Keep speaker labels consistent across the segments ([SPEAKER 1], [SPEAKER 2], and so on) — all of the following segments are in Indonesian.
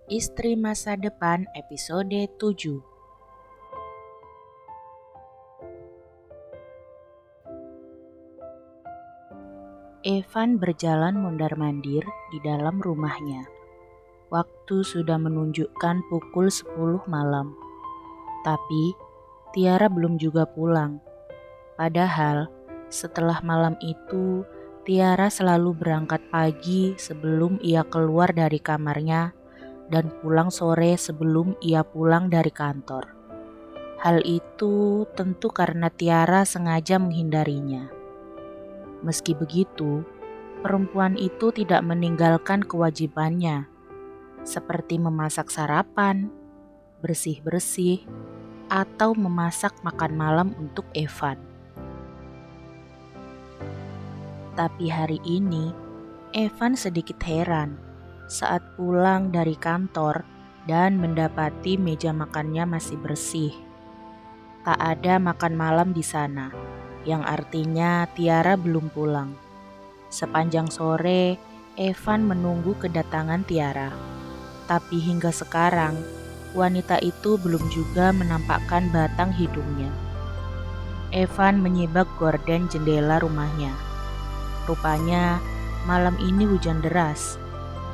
[SPEAKER 1] Istri Masa Depan episode 7. Evan berjalan mondar-mandir di dalam rumahnya. Waktu sudah menunjukkan pukul 10 malam. Tapi Tiara belum juga pulang. Padahal setelah malam itu Tiara selalu berangkat pagi sebelum ia keluar dari kamarnya dan pulang sore sebelum ia pulang dari kantor. Hal itu tentu karena Tiara sengaja menghindarinya. Meski begitu, perempuan itu tidak meninggalkan kewajibannya, seperti memasak sarapan, bersih-bersih, atau memasak makan malam untuk Evan. Tapi hari ini, Evan sedikit heran saat pulang dari kantor dan mendapati meja makannya masih bersih. Tak ada makan malam di sana, yang artinya Tiara belum pulang. Sepanjang sore, Evan menunggu kedatangan Tiara. Tapi hingga sekarang, wanita itu belum juga menampakkan batang hidungnya. Evan menyibak gorden jendela rumahnya. Rupanya malam ini hujan deras.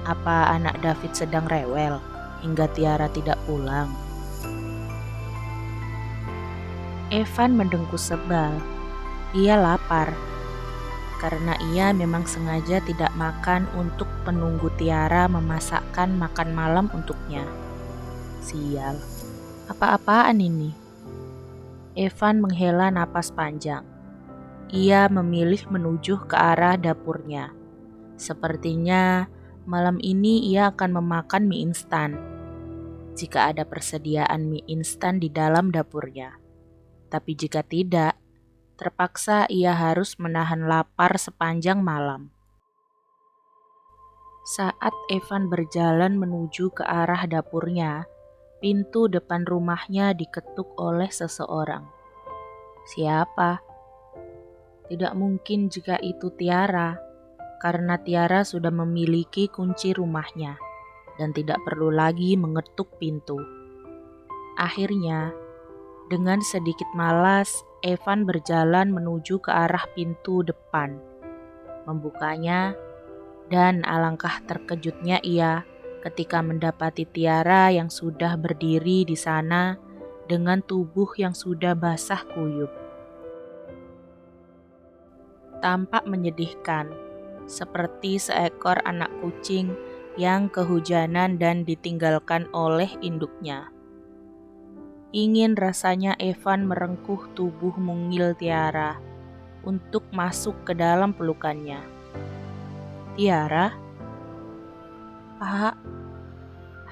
[SPEAKER 1] Apa anak David sedang rewel hingga Tiara tidak pulang? Evan mendengkus sebal. Ia lapar. Karena ia memang sengaja tidak makan untuk menunggu Tiara memasakkan makan malam untuknya. Sial, apa-apaan ini? Evan menghela napas panjang. Ia memilih menuju ke arah dapurnya. Sepertinya malam ini ia akan memakan mie instan. Jika ada persediaan mie instan di dalam dapurnya. Tapi jika tidak, terpaksa ia harus menahan lapar sepanjang malam. Saat Evan berjalan menuju ke arah dapurnya, pintu depan rumahnya diketuk oleh seseorang. Siapa? Tidak mungkin jika itu Tiara, karena Tiara sudah memiliki kunci rumahnya dan tidak perlu lagi mengetuk pintu. Akhirnya, dengan sedikit malas, Evan berjalan menuju ke arah pintu depan. Membukanya, dan alangkah terkejutnya ia ketika mendapati Tiara yang sudah berdiri di sana dengan tubuh yang sudah basah kuyup. Tampak menyedihkan, seperti seekor anak kucing yang kehujanan dan ditinggalkan oleh induknya. Ingin rasanya Evan merengkuh tubuh mungil Tiara untuk masuk ke dalam pelukannya. Tiara? Pak,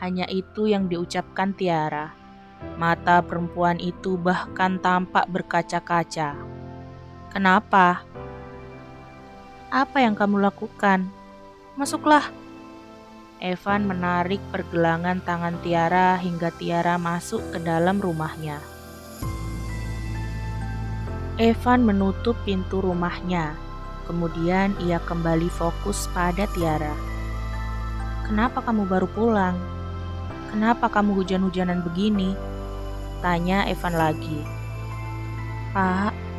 [SPEAKER 1] hanya itu yang diucapkan Tiara. Mata perempuan itu bahkan tampak berkaca-kaca. Kenapa? Apa yang kamu lakukan? Masuklah. Evan menarik pergelangan tangan Tiara hingga Tiara masuk ke dalam rumahnya. Evan menutup pintu rumahnya. Kemudian ia kembali fokus pada Tiara. Kenapa kamu baru pulang? Kenapa kamu hujan-hujanan begini? Tanya Evan lagi. Pak,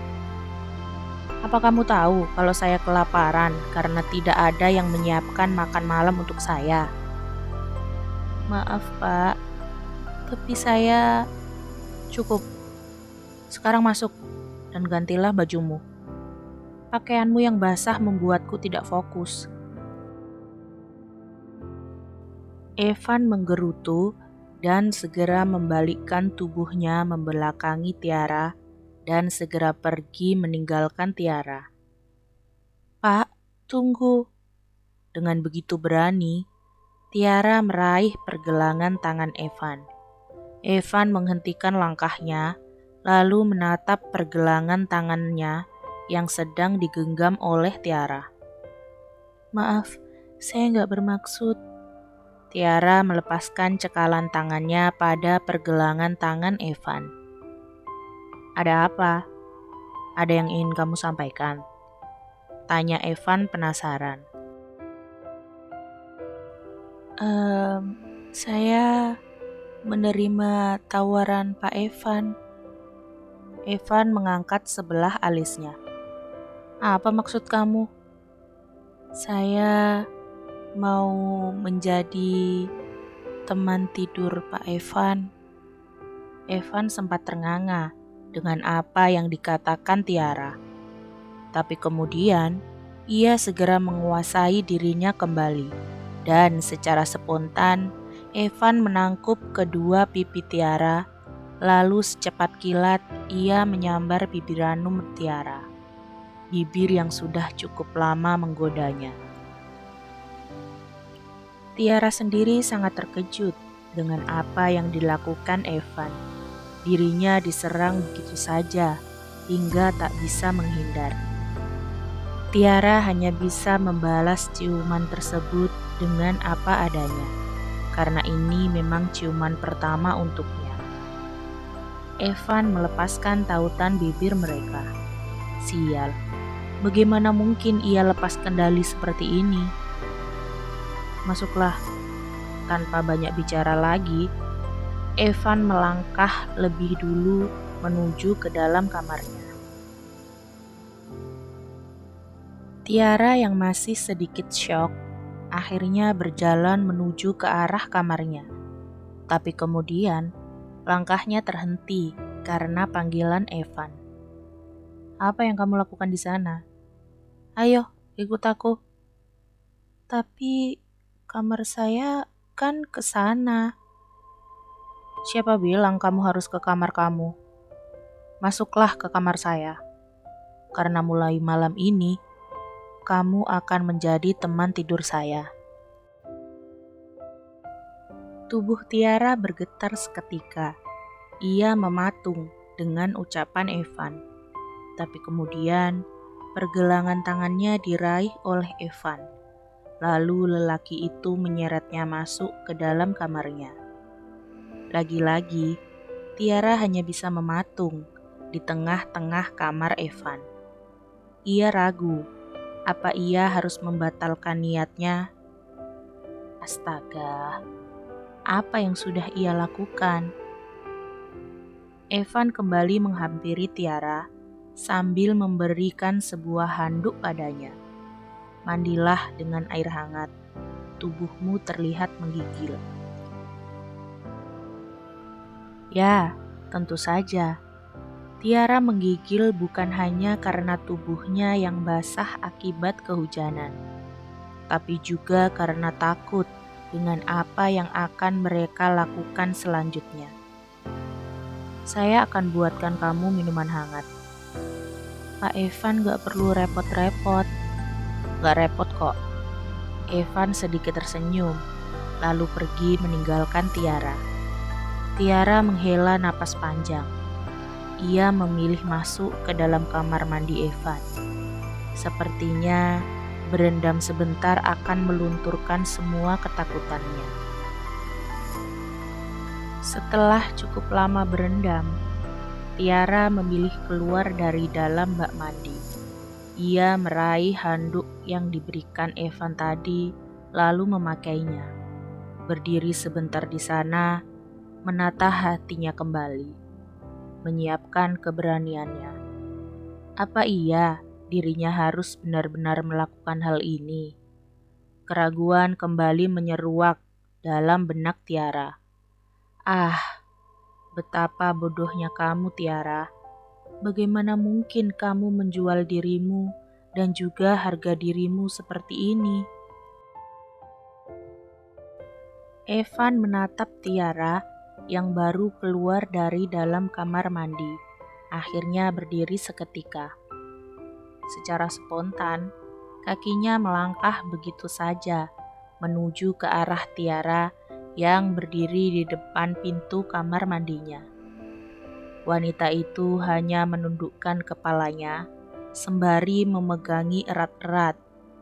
[SPEAKER 1] apa kamu tahu kalau saya kelaparan karena tidak ada yang menyiapkan makan malam untuk saya? Maaf Pak, tapi saya cukup. Sekarang masuk dan gantilah bajumu. Pakaianmu yang basah membuatku tidak fokus. Evan menggerutu dan segera membalikkan tubuhnya membelakangi Tiara dan segera pergi meninggalkan Tiara. Pak, tunggu. Dengan begitu berani, Tiara meraih pergelangan tangan Evan. Evan menghentikan langkahnya, lalu menatap pergelangan tangannya yang sedang digenggam oleh Tiara. Maaf, saya nggak bermaksud. Tiara melepaskan cekalan tangannya pada pergelangan tangan Evan. Ada apa? Ada yang ingin kamu sampaikan? Tanya Evan penasaran. Saya menerima tawaran Pak Evan. Evan mengangkat sebelah alisnya. Apa maksud kamu? Saya mau menjadi teman tidur Pak Evan. Evan sempat ternganga dengan apa yang dikatakan Tiara. Tapi kemudian, ia segera menguasai dirinya kembali. Dan secara spontan, Evan menangkup kedua pipi Tiara. Lalu secepat kilat, ia menyambar bibir ranum Tiara. Bibir yang sudah cukup lama menggodanya. Tiara sendiri sangat terkejut dengan apa yang dilakukan Evan. Dirinya diserang begitu saja, hingga tak bisa menghindar. Tiara hanya bisa membalas ciuman tersebut dengan apa adanya, karena ini memang ciuman pertama untuknya. Evan melepaskan tautan bibir mereka. Sial, bagaimana mungkin ia lepas kendali seperti ini? Masuklah. Tanpa banyak bicara lagi, Evan melangkah lebih dulu menuju ke dalam kamarnya. Tiara yang masih sedikit syok akhirnya berjalan menuju ke arah kamarnya. Tapi kemudian langkahnya terhenti karena panggilan Evan. Apa yang kamu lakukan di sana? Ayo, ikut aku. Tapi kamar saya kan ke sana. Siapa bilang kamu harus ke kamar kamu? Masuklah ke kamar saya. Karena mulai malam ini, kamu akan menjadi teman tidur saya. Tubuh Tiara bergetar seketika. Ia mematung dengan ucapan Evan. Tapi kemudian, pergelangan tangannya diraih oleh Evan. Lalu lelaki itu menyeretnya masuk ke dalam kamarnya. Lagi-lagi, Tiara hanya bisa mematung di tengah-tengah kamar Evan. Ia ragu. Apa ia harus membatalkan niatnya? Astaga, apa yang sudah ia lakukan? Evan kembali menghampiri Tiara sambil memberikan sebuah handuk padanya. Mandilah dengan air hangat, tubuhmu terlihat menggigil. Ya, tentu saja. Tiara menggigil bukan hanya karena tubuhnya yang basah akibat kehujanan, tapi juga karena takut dengan apa yang akan mereka lakukan selanjutnya. Saya akan buatkan kamu minuman hangat. Pak Evan gak perlu repot-repot. Gak repot kok. Evan sedikit tersenyum, lalu pergi meninggalkan Tiara. Tiara menghela napas panjang. Ia memilih masuk ke dalam kamar mandi Evan. Sepertinya berendam sebentar akan melunturkan semua ketakutannya. Setelah cukup lama berendam, Tiara memilih keluar dari dalam bak mandi. Ia meraih handuk yang diberikan Evan tadi, lalu memakainya. Berdiri sebentar di sana, menata hatinya kembali. Menyiapkan keberaniannya. Apa iya dirinya harus benar-benar melakukan hal ini? Keraguan kembali menyeruak dalam benak Tiara. Ah, betapa bodohnya kamu, Tiara. Bagaimana mungkin kamu menjual dirimu dan juga harga dirimu seperti ini? Evan menatap Tiara yang baru keluar dari dalam kamar mandi, akhirnya berdiri seketika. Secara spontan, kakinya melangkah begitu saja menuju ke arah Tiara yang berdiri di depan pintu kamar mandinya. Wanita itu hanya menundukkan kepalanya sembari memegangi erat-erat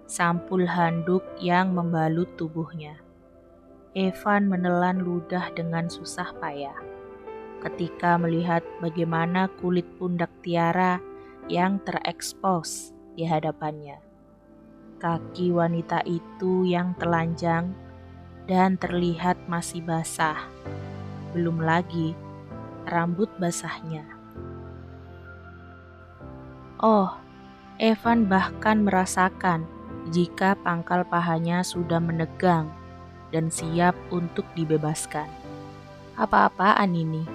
[SPEAKER 1] sampul handuk yang membalut tubuhnya. Evan menelan ludah dengan susah payah ketika melihat bagaimana kulit pundak Tiara yang terekspos di hadapannya. Kaki wanita itu yang telanjang dan terlihat masih basah. Belum lagi rambut basahnya. Oh, Evan bahkan merasakan jika pangkal pahanya sudah menegang dan siap untuk dibebaskan. Apa-apaan ini?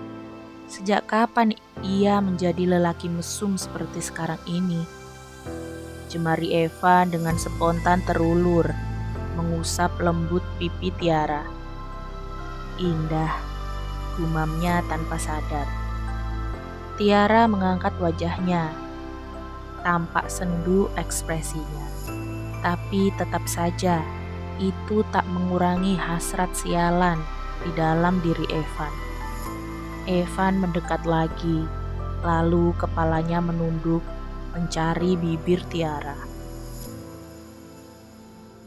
[SPEAKER 1] Sejak kapan ia menjadi lelaki mesum seperti sekarang ini? Jemari Evan dengan spontan terulur, mengusap lembut pipi Tiara. Indah, gumamnya tanpa sadar. Tiara mengangkat wajahnya, tampak sendu ekspresinya. Tapi tetap saja, itu tak mengurangi hasrat sialan di dalam diri Evan. Evan mendekat lagi, lalu kepalanya menunduk mencari bibir Tiara.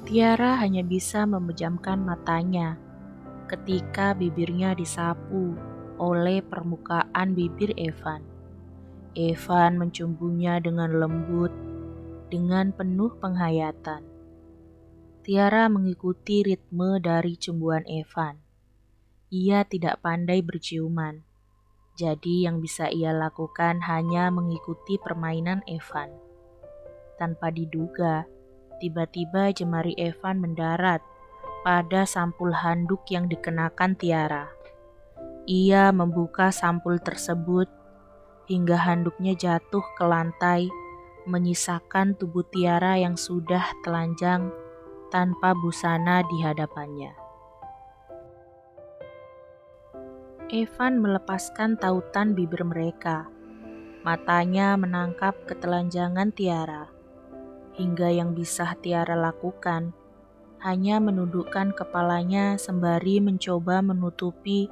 [SPEAKER 1] Tiara hanya bisa memejamkan matanya ketika bibirnya disapu oleh permukaan bibir Evan. Evan mencumbunya dengan lembut, dengan penuh penghayatan. Tiara mengikuti ritme dari cumbuan Evan. Ia tidak pandai berciuman, jadi yang bisa ia lakukan hanya mengikuti permainan Evan. Tanpa diduga, tiba-tiba jemari Evan mendarat pada sampul handuk yang dikenakan Tiara. Ia membuka sampul tersebut hingga handuknya jatuh ke lantai, menyisakan tubuh Tiara yang sudah telanjang tanpa busana di hadapannya. Evan melepaskan tautan bibir mereka. Matanya menangkap ketelanjangan Tiara. Hingga yang bisa Tiara lakukan hanya menundukkan kepalanya sembari mencoba menutupi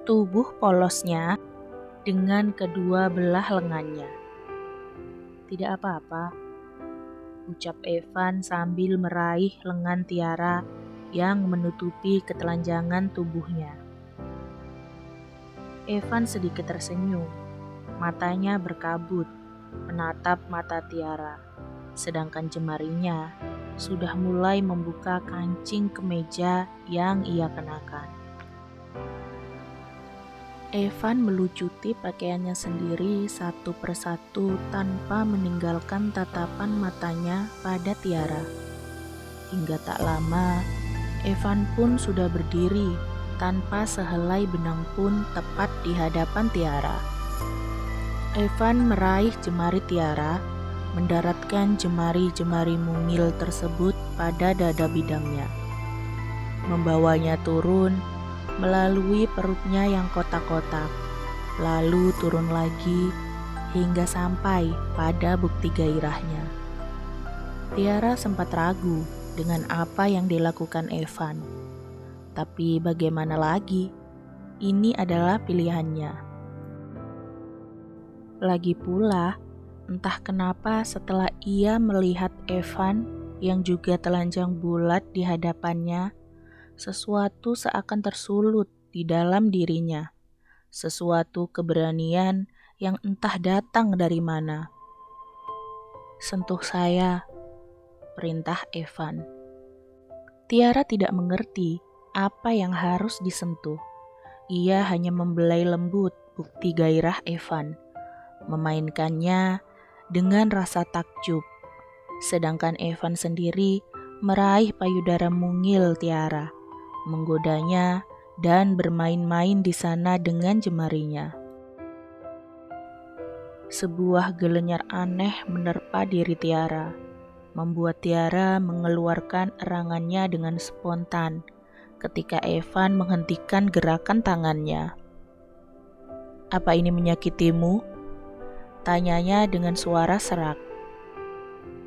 [SPEAKER 1] tubuh polosnya dengan kedua belah lengannya. Tidak apa-apa, ucap Evan sambil meraih lengan Tiara yang menutupi ketelanjangan tubuhnya. Evan sedikit tersenyum, matanya berkabut, menatap mata Tiara, sedangkan jemarinya sudah mulai membuka kancing kemeja yang ia kenakan. Evan melucuti pakaiannya sendiri satu persatu tanpa meninggalkan tatapan matanya pada Tiara. Hingga tak lama, Evan pun sudah berdiri tanpa sehelai benang pun tepat di hadapan Tiara. Evan meraih jemari Tiara, mendaratkan jemari-jemari mungil tersebut pada dada bidangnya. Membawanya turun melalui perutnya yang kotak-kotak, lalu turun lagi hingga sampai pada bukti gairahnya. Tiara sempat ragu dengan apa yang dilakukan Evan. Tapi bagaimana lagi? Ini adalah pilihannya. Lagi pula, entah kenapa setelah ia melihat Evan yang juga telanjang bulat di hadapannya, sesuatu seakan tersulut di dalam dirinya. Sesuatu keberanian yang entah datang dari mana. Sentuh saya, perintah Evan. Tiara tidak mengerti apa yang harus disentuh. Ia hanya membelai lembut bukti gairah Evan, memainkannya dengan rasa takjub. Sedangkan Evan sendiri meraih payudara mungil Tiara, menggodanya dan bermain-main di sana dengan jemarinya. Sebuah gelenyar aneh menerpa diri Tiara, membuat Tiara mengeluarkan erangannya dengan spontan ketika Evan menghentikan gerakan tangannya. "Apa ini menyakitimu?" tanyanya dengan suara serak.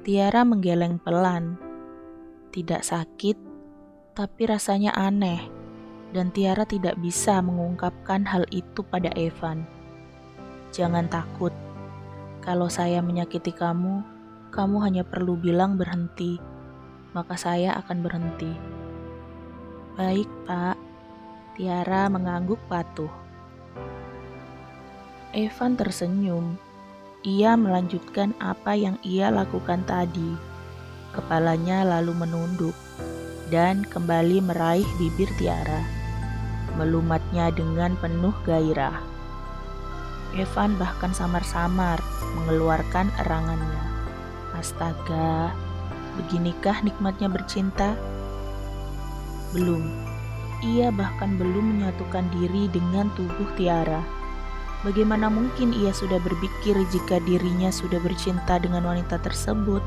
[SPEAKER 1] Tiara menggeleng pelan. Tidak sakit, tapi rasanya aneh, dan Tiara tidak bisa mengungkapkan hal itu pada Evan. "Jangan takut, kalau saya menyakiti kamu, kamu hanya perlu bilang berhenti, maka saya akan berhenti." "Baik, Pak." Tiara mengangguk patuh. Evan tersenyum. Ia melanjutkan apa yang ia lakukan tadi. Kepalanya lalu menunduk. dan kembali meraih bibir Tiara, melumatnya dengan penuh gairah. Evan bahkan samar-samar mengeluarkan erangannya. Astaga, beginikah nikmatnya bercinta? Belum. Ia bahkan belum menyatukan diri dengan tubuh Tiara. Bagaimana mungkin ia sudah berpikir jika dirinya sudah bercinta dengan wanita tersebut?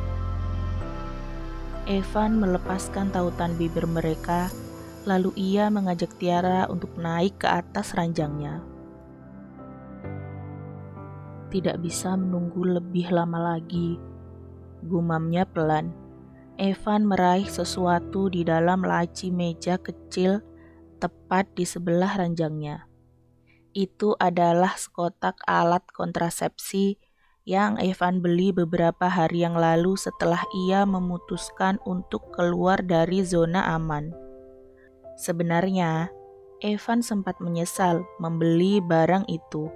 [SPEAKER 1] Evan melepaskan tautan bibir mereka, lalu ia mengajak Tiara untuk naik ke atas ranjangnya. Tidak bisa menunggu lebih lama lagi, gumamnya pelan. Evan meraih sesuatu di dalam laci meja kecil tepat di sebelah ranjangnya. Itu adalah sekotak alat kontrasepsi yang Evan beli beberapa hari yang lalu setelah ia memutuskan untuk keluar dari zona aman. Sebenarnya, Evan sempat menyesal membeli barang itu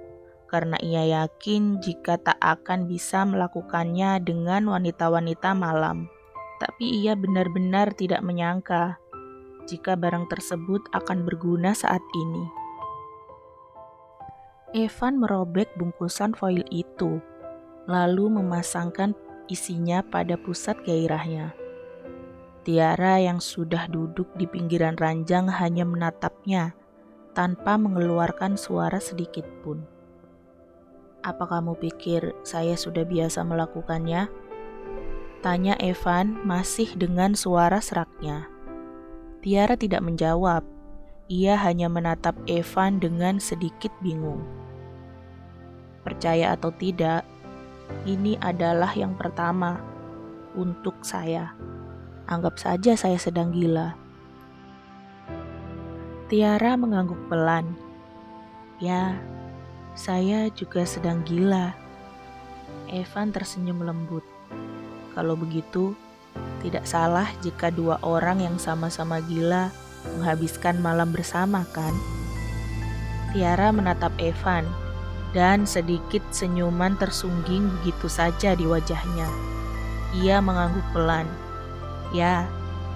[SPEAKER 1] karena ia yakin jika tak akan bisa melakukannya dengan wanita-wanita malam. Tapi ia benar-benar tidak menyangka jika barang tersebut akan berguna saat ini. Evan merobek bungkusan foil itu, lalu memasangkan isinya pada pusat gairahnya. Tiara yang sudah duduk di pinggiran ranjang hanya menatapnya tanpa mengeluarkan suara sedikit pun. "Apa kamu pikir saya sudah biasa melakukannya?" tanya Evan masih dengan suara seraknya. Tiara tidak menjawab. Ia hanya menatap Evan dengan sedikit bingung. Percaya atau tidak, ini adalah yang pertama untuk saya. Anggap saja saya sedang gila. Tiara mengangguk pelan. Ya, saya juga sedang gila. Evan tersenyum lembut. Kalau begitu, tidak salah jika dua orang yang sama-sama gila menghabiskan malam bersama, kan? Tiara menatap Evan, dan sedikit senyuman tersungging begitu saja di wajahnya. Ia mengangguk pelan. Ya,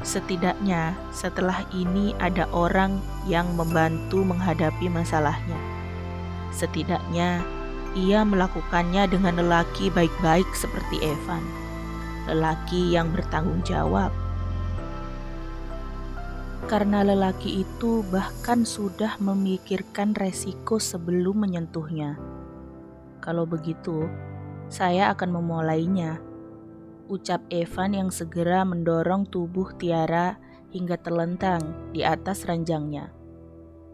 [SPEAKER 1] setidaknya setelah ini ada orang yang membantu menghadapi masalahnya. Setidaknya ia melakukannya dengan lelaki baik-baik seperti Evan. Lelaki yang bertanggung jawab. Karena lelaki itu bahkan sudah memikirkan resiko sebelum menyentuhnya. Kalau begitu, saya akan memulainya, ucap Evan yang segera mendorong tubuh Tiara hingga terlentang di atas ranjangnya.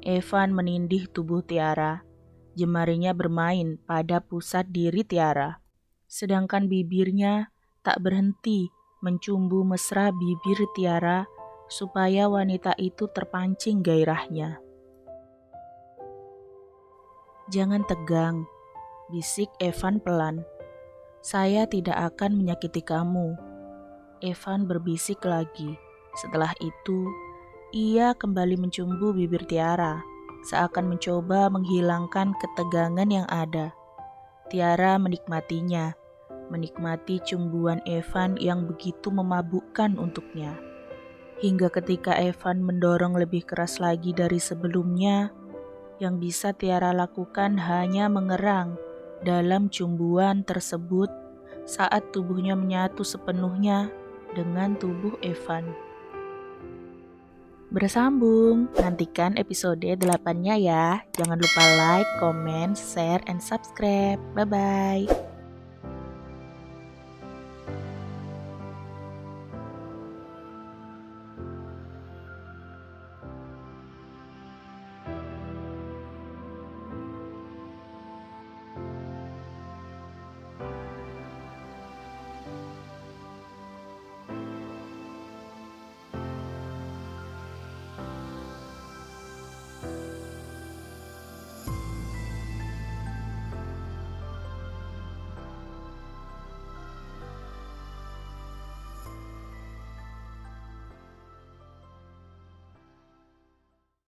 [SPEAKER 1] Evan menindih tubuh Tiara, jemarinya bermain pada pusat diri Tiara, sedangkan bibirnya tak berhenti mencumbu mesra bibir Tiara supaya wanita itu terpancing gairahnya. "Jangan tegang," bisik Evan pelan. "Saya tidak akan menyakiti kamu." Evan berbisik lagi. Setelah itu, ia kembali mencumbu bibir Tiara, seakan mencoba menghilangkan ketegangan yang ada. Tiara menikmatinya, menikmati cumbuan Evan yang begitu memabukkan untuknya. Hingga ketika Evan mendorong lebih keras lagi dari sebelumnya, yang bisa Tiara lakukan hanya mengerang dalam cumbuan tersebut saat tubuhnya menyatu sepenuhnya dengan tubuh Evan. Bersambung, nantikan episode 8-nya ya. Jangan lupa like, comment, share, and subscribe. Bye-bye.